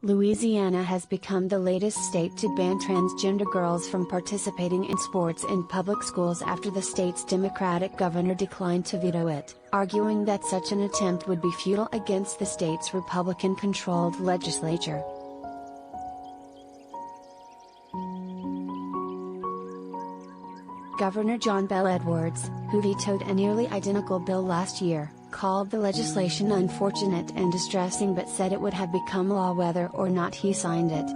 Louisiana has become the latest state to ban transgender girls from participating in sports in public schools after the state's Democratic governor declined to veto it, arguing that such an attempt would be futile against the state's Republican-controlled legislature. Governor John Bel Edwards, who vetoed a nearly identical bill last year, called the legislation unfortunate and distressing but said it would have become law whether or not he signed it.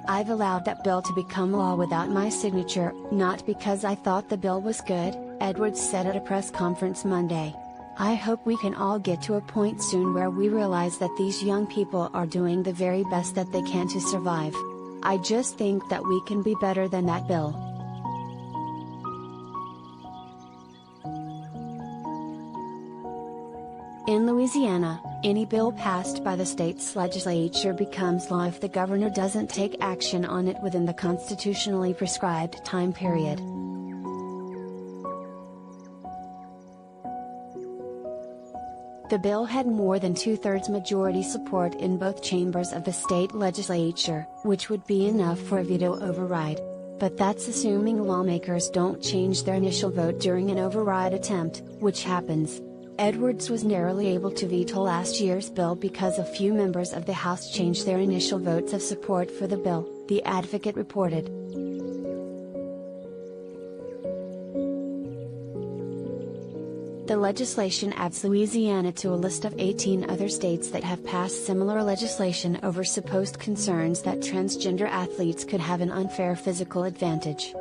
"I've allowed that bill to become law without my signature, not because I thought the bill was good," Edwards said at a press conference Monday. "I hope we can all get to a point soon where we realize that these young people are doing the very best that they can to survive. I just think that we can be better than that bill." In Louisiana, any bill passed by the state's legislature becomes law if the governor doesn't take action on it within the constitutionally prescribed time period. The bill had more than two-thirds majority support in both chambers of the state legislature, which would be enough for a veto override. But that's assuming lawmakers don't change their initial vote during an override attempt, which happens. Edwards was narrowly able to veto last year's bill because a few members of the House changed their initial votes of support for the bill, The Advocate reported. The legislation adds Louisiana to a list of 18 other states that have passed similar legislation over supposed concerns that transgender athletes could have an unfair physical advantage.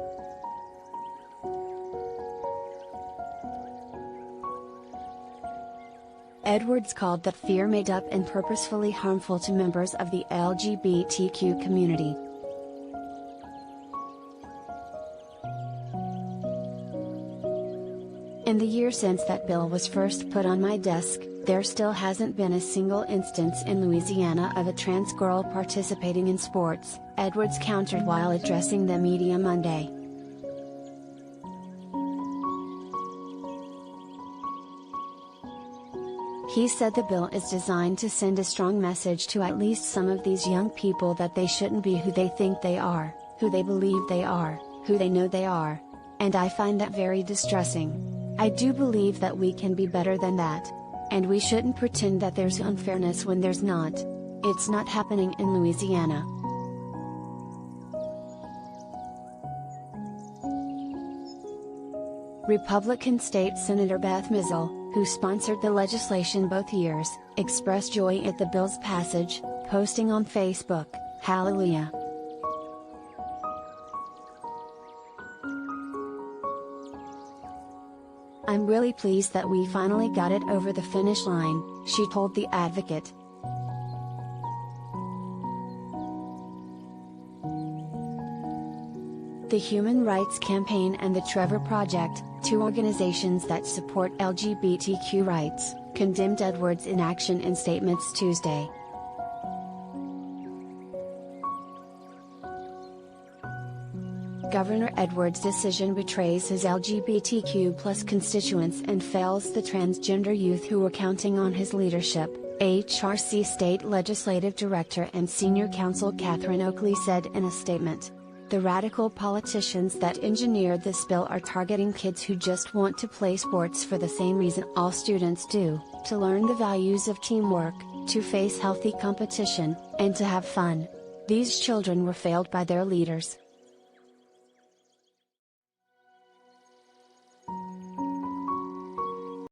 Edwards called that fear made up and purposefully harmful to members of the LGBTQ community. In the year since that bill was first put on my desk, there still hasn't been a single instance in Louisiana of a trans girl participating in sports, Edwards countered while addressing the media Monday. He said the bill is designed to send a strong message to at least some of these young people that they shouldn't be who they think they are, who they believe they are, who they know they are. And I find that very distressing. I do believe that we can be better than that. And we shouldn't pretend that there's unfairness when there's not. It's not happening in Louisiana. Republican State Senator Beth Mizell, who sponsored the legislation both years, expressed joy at the bill's passage, posting on Facebook, "Hallelujah. I'm really pleased that we finally got it over the finish line," she told The Advocate. The Human Rights Campaign and the Trevor Project, two organizations that support LGBTQ rights, condemned Edwards' inaction in statements Tuesday. Governor Edwards' decision betrays his LGBTQ+ constituents and fails the transgender youth who were counting on his leadership, HRC State Legislative Director and Senior Counsel Catherine Oakley said in a statement. "The radical politicians that engineered this bill are targeting kids who just want to play sports for the same reason all students do, to learn the values of teamwork, to face healthy competition, and to have fun. These children were failed by their leaders."